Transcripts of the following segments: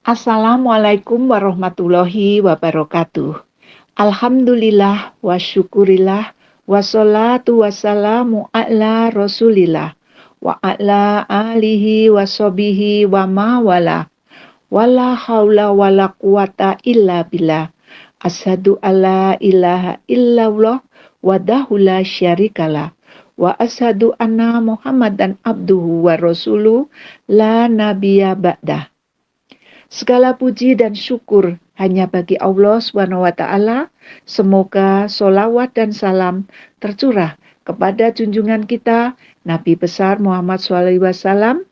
Assalamualaikum warahmatullahi wabarakatuh. Alhamdulillah wa syukurillah wassalatu wassalamu ala rasulillah wa ala alihi wa sobihi wa mawala wala haula wala quwata illa billah. Asyhadu alla ilaha illallah wahdahu la syarikalah wa asyhadu anna muhammadan abduhu wa rasuluh la nabiyya ba'dah. Segala puji dan syukur hanya bagi Allah SWT. Semoga solawat dan salam tercurah kepada junjungan kita, Nabi besar Muhammad SAW,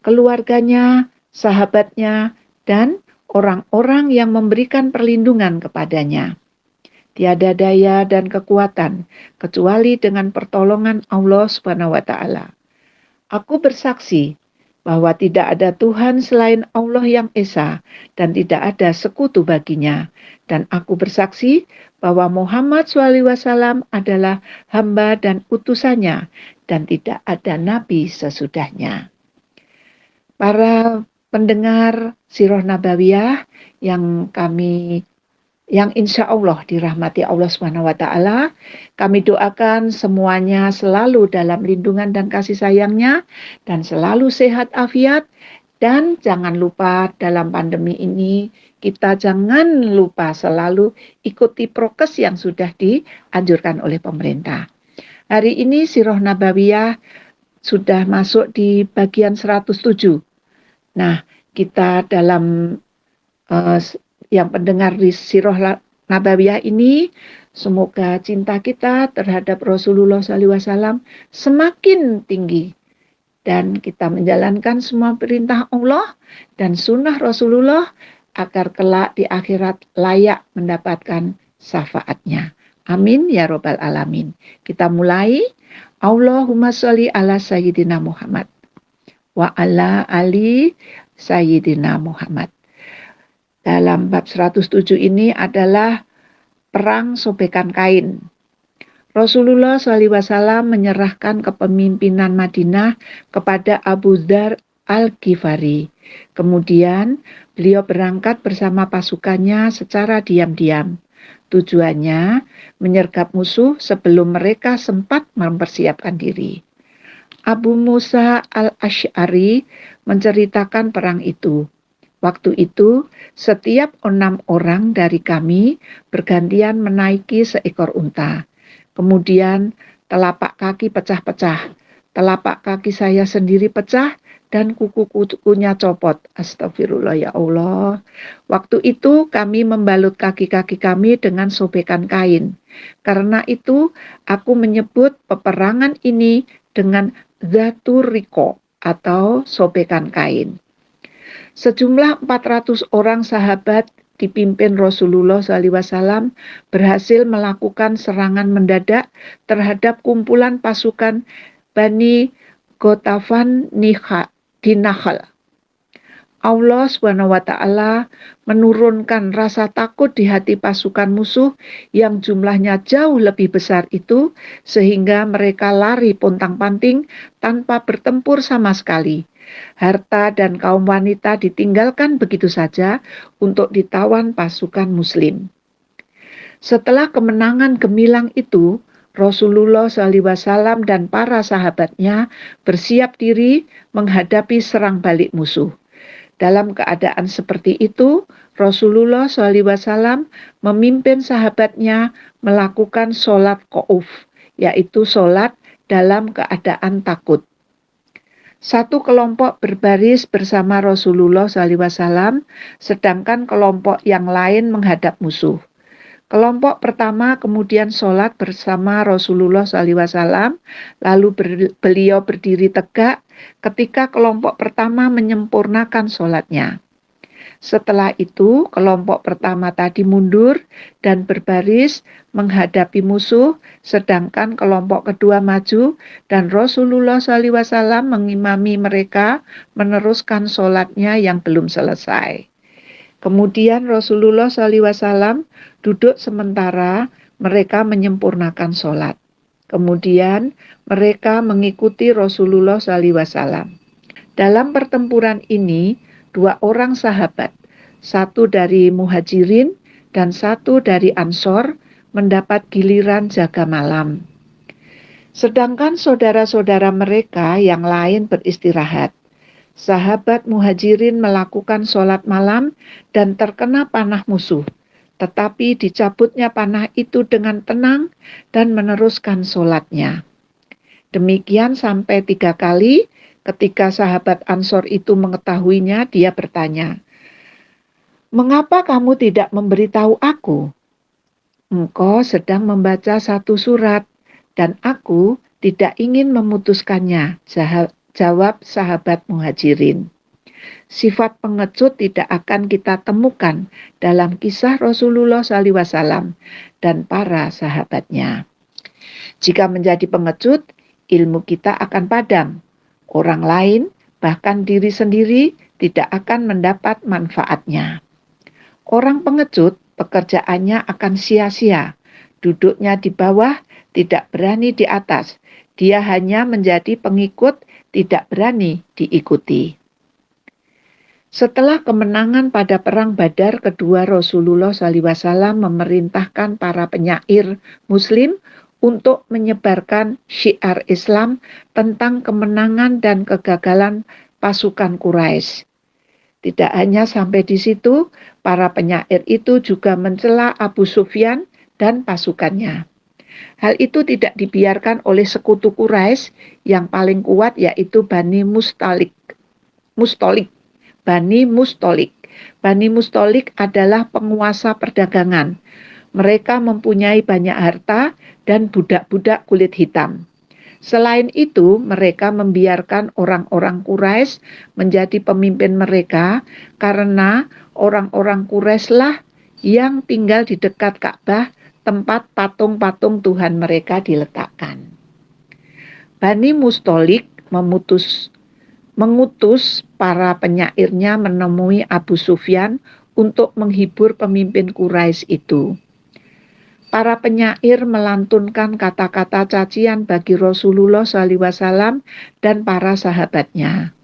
keluarganya, sahabatnya, dan orang-orang yang memberikan perlindungan kepadanya. Tiada daya dan kekuatan kecuali dengan pertolongan Allah SWT. Aku bersaksi bahwa tidak ada Tuhan selain Allah yang Esa dan tidak ada sekutu baginya. Dan aku bersaksi bahwa Muhammad SAW adalah hamba dan utusannya dan tidak ada nabi sesudahnya. Para pendengar Sirah Nabawiyah yang insya Allah dirahmati Allah SWT, kami doakan semuanya selalu dalam lindungan dan kasih sayangnya dan selalu sehat afiat. Dan jangan lupa dalam pandemi ini kita jangan lupa selalu ikuti prokes yang sudah dianjurkan oleh pemerintah. Hari ini Sirah Nabawiyah sudah masuk di bagian 107. Nah, kita dalam yang pendengar di Sirah Nabawiyah ini, semoga cinta kita terhadap Rasulullah SAW semakin tinggi dan kita menjalankan semua perintah Allah dan sunnah Rasulullah agar kelak di akhirat layak mendapatkan syafaatnya. Amin ya robbal alamin. Kita mulai. Allahumma sholli ala sayyidina Muhammad wa ala ali sayyidina Muhammad. Dalam bab 107 ini adalah perang sobekan kain. Rasulullah SAW menyerahkan kepemimpinan Madinah kepada Abu Dzar Al-Ghifari. Kemudian beliau berangkat bersama pasukannya secara diam-diam. Tujuannya menyergap musuh sebelum mereka sempat mempersiapkan diri. Abu Musa Al-Asy'ari menceritakan perang itu. Waktu itu, setiap 6 orang dari kami bergantian menaiki seekor unta. Kemudian telapak kaki pecah-pecah. Telapak kaki saya sendiri pecah dan kuku-kukunya copot. Astagfirullah ya Allah. Waktu itu kami membalut kaki-kaki kami dengan sobekan kain. Karena itu aku menyebut peperangan ini dengan Zatur Riko atau sobekan kain. Sejumlah 400 orang sahabat dipimpin Rasulullah SAW berhasil melakukan serangan mendadak terhadap kumpulan pasukan Bani Ghatafan di Nakhal. Allah SWT menurunkan rasa takut di hati pasukan musuh yang jumlahnya jauh lebih besar itu sehingga mereka lari pontang-panting tanpa bertempur sama sekali. Harta dan kaum wanita ditinggalkan begitu saja untuk ditawan pasukan muslim. Setelah kemenangan gemilang itu, Rasulullah SAW dan para sahabatnya bersiap diri menghadapi serang balik musuh. Dalam keadaan seperti itu, Rasulullah SAW memimpin sahabatnya melakukan sholat khauf, yaitu sholat dalam keadaan takut. Satu kelompok berbaris bersama Rasulullah SAW, sedangkan kelompok yang lain menghadap musuh. Kelompok pertama kemudian sholat bersama Rasulullah SAW, lalu beliau berdiri tegak ketika kelompok pertama menyempurnakan sholatnya. Setelah itu, kelompok pertama tadi mundur dan berbaris menghadapi musuh, sedangkan kelompok kedua maju dan Rasulullah SAW mengimami mereka meneruskan sholatnya yang belum selesai. Kemudian Rasulullah SAW duduk sementara mereka menyempurnakan sholat. Kemudian mereka mengikuti Rasulullah SAW. Dalam pertempuran ini, 2 orang sahabat, satu dari Muhajirin dan satu dari Ansor mendapat giliran jaga malam. Sedangkan saudara-saudara mereka yang lain beristirahat. Sahabat Muhajirin melakukan sholat malam dan terkena panah musuh. Tetapi dicabutnya panah itu dengan tenang dan meneruskan sholatnya. Demikian sampai 3 kali. Ketika sahabat Ansor itu mengetahuinya, dia bertanya, "Mengapa kamu tidak memberitahu aku? Engkau sedang membaca satu surat, dan aku tidak ingin memutuskannya," jawab sahabat Muhajirin. Sifat pengecut tidak akan kita temukan dalam kisah Rasulullah SAW dan para sahabatnya. Jika menjadi pengecut, ilmu kita akan padam. Orang lain, bahkan diri sendiri, tidak akan mendapat manfaatnya. Orang pengecut, pekerjaannya akan sia-sia. Duduknya di bawah, tidak berani di atas. Dia hanya menjadi pengikut, tidak berani diikuti. Setelah kemenangan pada Perang Badar kedua, Rasulullah SAW memerintahkan para penyair Muslim untuk menyebarkan syiar Islam tentang kemenangan dan kegagalan pasukan Quraisy. Tidak hanya sampai di situ, para penyair itu juga mencela Abu Sufyan dan pasukannya. Hal itu tidak dibiarkan oleh sekutu Quraisy yang paling kuat, yaitu Bani Mustolik. Bani Mustolik adalah penguasa perdagangan. Mereka mempunyai banyak harta dan budak-budak kulit hitam. Selain itu, mereka membiarkan orang-orang Quraisy menjadi pemimpin mereka karena orang-orang Quraisy lah yang tinggal di dekat Ka'bah, tempat patung-patung Tuhan mereka diletakkan. Bani Mustolik mengutus para penyairnya menemui Abu Sufyan untuk menghibur pemimpin Quraisy itu. Para penyair melantunkan kata-kata cacian bagi Rasulullah SAW dan para sahabatnya.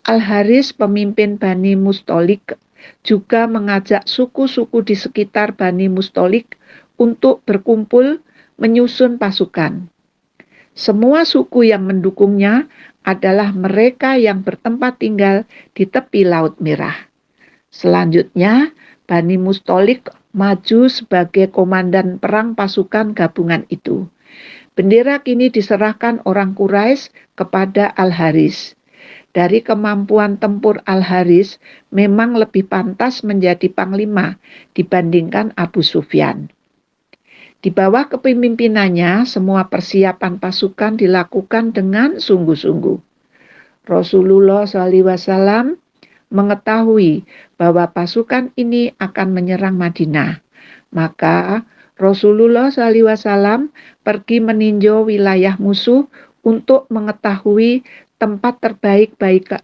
Al-Haris, pemimpin Bani Mustolik, juga mengajak suku-suku di sekitar Bani Mustolik untuk berkumpul menyusun pasukan. Semua suku yang mendukungnya adalah mereka yang bertempat tinggal di tepi Laut Merah. Selanjutnya, Bani Mustolik maju sebagai komandan perang pasukan gabungan itu. Bendera kini diserahkan orang Quraisy kepada Al-Haris. Dari kemampuan tempur Al-Haris memang lebih pantas menjadi panglima dibandingkan Abu Sufyan. Di bawah kepemimpinannya, semua persiapan pasukan dilakukan dengan sungguh-sungguh. Rasulullah SAW mengetahui bahwa pasukan ini akan menyerang Madinah. Maka Rasulullah SAW pergi meninjau wilayah musuh untuk mengetahui tempat terbaik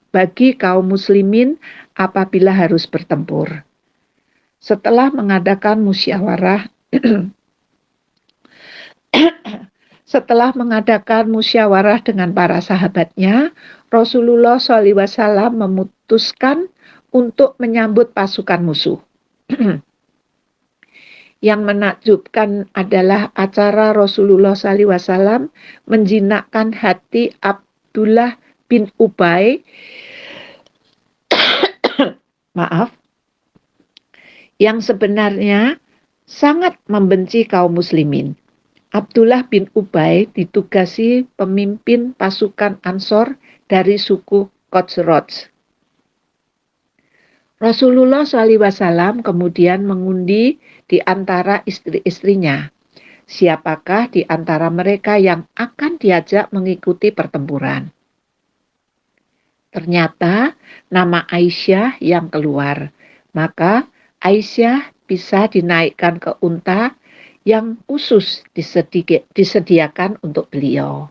bagi kaum muslimin apabila harus bertempur. Setelah mengadakan musyawarah dengan para sahabatnya, Rasulullah SAW memutuskan untuk menyambut pasukan musuh. Yang menakjubkan adalah acara Rasulullah SAW menjinakkan hati Abdullah bin Ubay yang sebenarnya sangat membenci kaum muslimin. Abdullah bin Ubay ditugasi pemimpin pasukan Ansor dari suku Khazraj. Rasulullah SAW kemudian mengundi di antara istri-istrinya, siapakah di antara mereka yang akan diajak mengikuti pertempuran. Ternyata nama Aisyah yang keluar, maka Aisyah bisa dinaikkan ke unta yang khusus disediakan untuk beliau.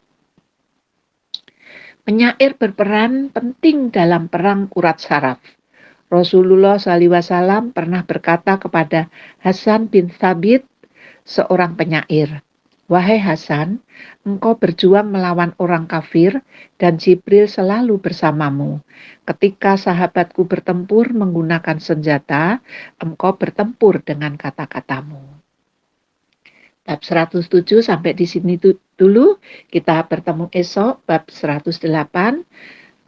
Penyair berperan penting dalam perang Urat Saraf. Rasulullah SAW pernah berkata kepada Hasan bin Thabit, seorang penyair, Wahai Hasan, engkau berjuang melawan orang kafir dan Jibril selalu bersamamu. Ketika sahabatku bertempur menggunakan senjata, engkau bertempur dengan kata-katamu. Bab 107 sampai di sini dulu. Kita bertemu esok bab 108.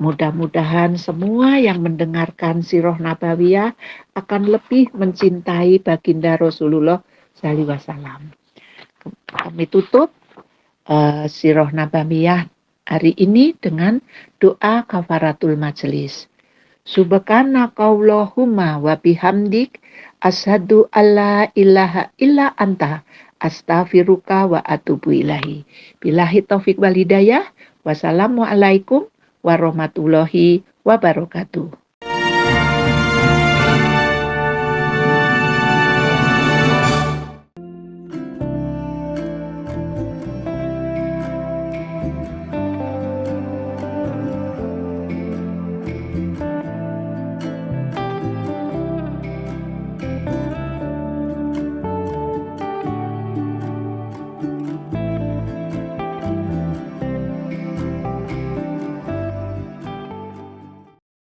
Mudah-mudahan semua yang mendengarkan Sirah Nabawiyah akan lebih mencintai baginda Rasulullah SAW. Kami tutup Sirah Nabawiyah hari ini dengan doa kafaratul majelis. Subhanakallahumma wa bihamdik asyhadu alla ilaha illa anta astaghfiruka wa atubu ilahi. Billahi taufik wal hidayah. Wassalamualaikum warahmatullahi wabarakatuh.